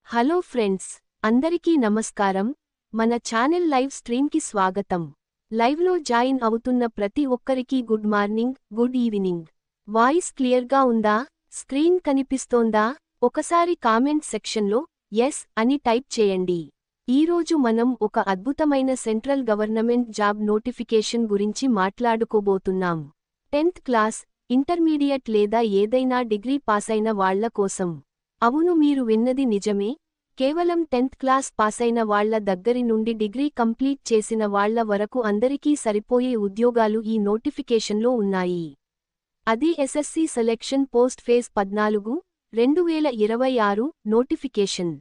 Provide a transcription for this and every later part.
Hello friends, అందరికీ నమస్కారం. మన ఛానల్ లైవ్ స్ట్రీమ్కి స్వాగతం. లైవ్లో జాయిన్ అవుతున్న ప్రతి ఒక్కరికి good morning, good evening. Voice క్లియర్గా ఉందా? స్క్రీన్ కనిపిస్తోందా? ఒకసారి కామెంట్ సెక్షన్లో ఎస్ అని టైప్ చేయండి. ఈరోజు మనం ఒక అద్భుతమైన సెంట్రల్ గవర్నమెంట్ జాబ్ నోటిఫికేషన్ గురించి మాట్లాడుకోబోతున్నాం. 10th క్లాస్, ఇంటర్మీడియట్ లేదా ఏదైనా డిగ్రీ పాసైన వాళ్ల కోసం. అవును, మీరు విన్నది నిజమే. కేవలం 10th క్లాస్ పాసైన వాళ్ల దగ్గరి నుండి డిగ్రీ కంప్లీట్ చేసిన వాళ్ల వరకు అందరికీ సరిపోయే ఉద్యోగాలు ఈ నోటిఫికేషన్లో ఉన్నాయి. అది SSC selection post phase 14, 2026 notification.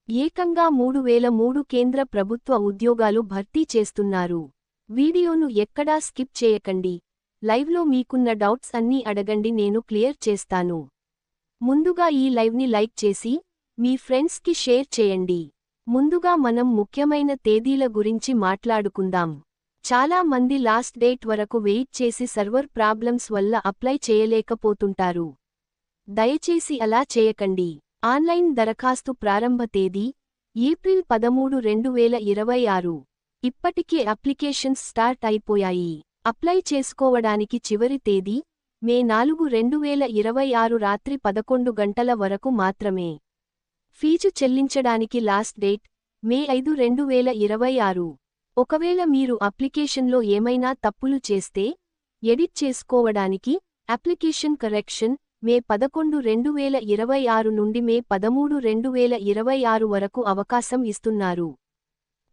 ఏకంగా 3003 కేంద్ర ప్రభుత్వ ఉద్యోగాలు భర్తీ చేస్తున్నారు. వీడియోను ఎక్కడా స్కిప్ చేయకండి. లైవ్లో మీకున్న డౌట్స్ అన్నీ అడగండి, నేను క్లియర్ చేస్తాను. ముందుగా ఈ లైవ్ని లైక్ చేసి మీ ఫ్రెండ్స్కి షేర్ చేయండి. ముందుగా మనం ముఖ్యమైన తేదీల గురించి మాట్లాడుకుందాం. చాలా మంది లాస్ట్ డేట్ వరకు వెయిట్ చేసి సర్వర్ ప్రాబ్లమ్స్ వల్ల అప్లై చేయలేకపోతుంటారు. దయచేసి అలా చేయకండి. ఆన్లైన్ దరఖాస్తు ప్రారంభ తేదీ ఏప్రిల్ 13, 2026. ఇప్పటికే అప్లికేషన్స్ స్టార్ట్ అయిపోయాయి. అప్లై చేసుకోవడానికి చివరి తేదీ మే 4, 2026 రాత్రి 11 గంటల వరకు మాత్రమే. ఫీజు చెల్లించడానికి లాస్ట్ డేట్ మే 5, 2026. ఒకవేళ మీరు అప్లికేషన్లో ఏమైనా తప్పులు చేస్తే ఎడిట్ చేసుకోవడానికి అప్లికేషన్ కరెక్షన్ మే 11, 2026 నుండి మే 13, 2026 వరకు అవకాశం ఇస్తున్నారు.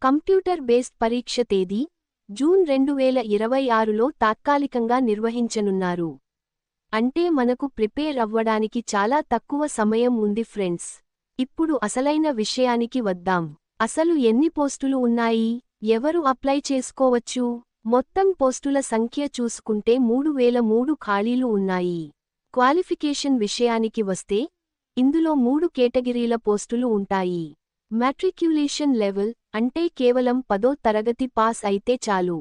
కంప్యూటర్ బేస్డ్ పరీక్ష తేదీ జూన్ 2026లో తాత్కాలికంగా నిర్వహించనున్నారు. అంటే మనకు ప్రిపేర్ అవ్వడానికి చాలా తక్కువ సమయం ఉంది ఫ్రెండ్స్. ఇప్పుడు అసలైన విషయానికి వద్దాం. అసలు ఎన్ని పోస్టులు ఉన్నాయి? ఎవరు అప్లై చేసుకోవచ్చు? మొత్తం పోస్టుల సంఖ్య చూసుకుంటే 3003 ఖాళీలు ఉన్నాయి. క్వాలిఫికేషన్ విషయానికి వస్తే ఇందులో 3 కేటగిరీల పోస్టులు ఉంటాయి. మ్యాట్రిక్యులేషన్ లెవెల్ అంటే కేవలం 10వ తరగతి పాస్ అయితే చాలు.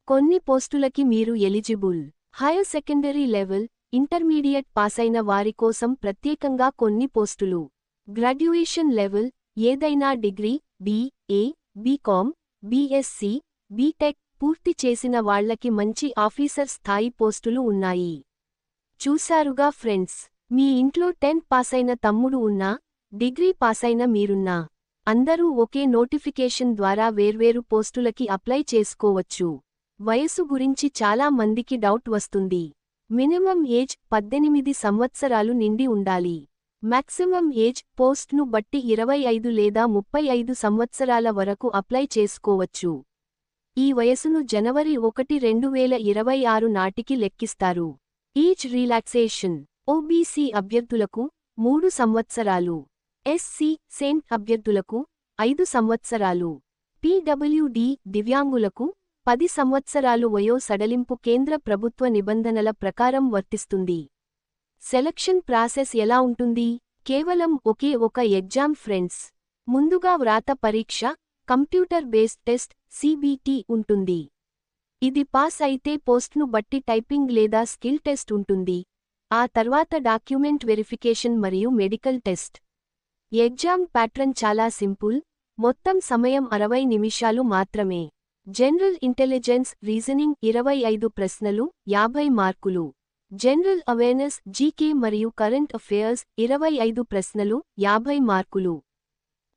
కొన్ని పోస్టులకి మీరు eligible. Higher secondary level, intermediate పాసైన వారి కోసం ప్రత్యేకంగా కొన్ని పోస్టులు. గ్రాడ్యుయేషన్ లెవెల్ ఏదైనా degree, BA., BCom, BSc, BTech పూర్తి చేసిన వాళ్లకి మంచి ఆఫీసర్ స్థాయి పోస్టులు ఉన్నాయి. చూశారుగా ఫ్రెండ్స్, మీ ఇంట్లో 10th పాసైన తమ్ముడు ఉన్నా, డిగ్రీ పాసైన మీరున్నా, అందరూ ఒకే నోటిఫికేషన్ ద్వారా వేర్వేరు పోస్టులకి అప్లై చేసుకోవచ్చు. వయసు గురించి చాలా మందికి డౌట్ వస్తుంది. మినిమం ఏజ్ 18 సంవత్సరాలు నిండి ఉండాలి. మాక్సిమం ఏజ్ పోస్ట్ను బట్టి 25 లేదా 35 సంవత్సరాల వరకు అప్లై చేసుకోవచ్చు. ఈ వయసును జనవరి 1, 2026 నాటికి లెక్కిస్తారు. ఏజ్ రిలాక్సేషన్ ఓబీసీ అభ్యర్థులకు 3 సంవత్సరాలు, ఎస్సీ, సెంట్ అభ్యర్థులకు 5 సంవత్సరాలు, పీడబ్ల్యూడీ దివ్యాంగులకు 10 సంవత్సరాలు వయో సడలింపు కేంద్ర ప్రభుత్వ నిబంధనల ప్రకారం వర్తిస్తుంది. సెలక్షన్ ప్రాసెస్ ఎలా ఉంటుంది? కేవలం ఒకే ఒక ఎగ్జామ్ ఫ్రెండ్స్. ముందుగా వ్రాత పరీక్ష, కంప్యూటర్ బేస్డ్ టెస్ట్ సిబిటి ఉంటుంది. ఇది పాస్ అయితే పోస్ట్ను బట్టి టైపింగ్ లేదా స్కిల్ టెస్ట్ ఉంటుంది. ఆ తర్వాత డాక్యుమెంట్ వెరిఫికేషన్ మరియు మెడికల్ టెస్ట్. ఎగ్జామ్ ప్యాట్రన్ చాలా సింపుల్. మొత్తం సమయం 60 నిమిషాలు మాత్రమే. జనరల్ ఇంటెలిజెన్స్ రీజనింగ్ 25 ప్రశ్నలు, 50 మార్కులు. జనరల్ అవేర్నెస్ జీకే మరియు కరెంట్ అఫైర్స్ 25 ప్రశ్నలు, 50 మార్కులు.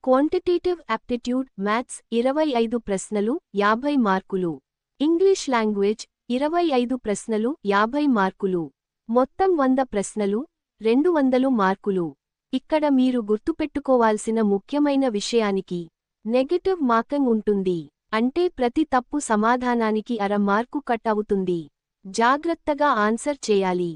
క్వాంటిటేటివ్ యాప్టిట్యూడ్ మ్యాథ్స్ 25 ప్రశ్నలు, 50 మార్కులు. ఇంగ్లీష్ లాంగ్వేజ్ 25 ప్రశ్నలు, 50 మార్కులు. మొత్తం 100 ప్రశ్నలు, 200 మార్కులు. ఇక్కడ మీరు గుర్తుపెట్టుకోవాల్సిన ముఖ్యమైన విషయానికి నెగెటివ్ మార్కింగ్ ఉంటుంది. అంటే ప్రతి తప్పు సమాధానానికి 1/2 మార్కు కట్ అవుతుంది. జాగ్రత్తగా ఆన్సర్ చేయాలి.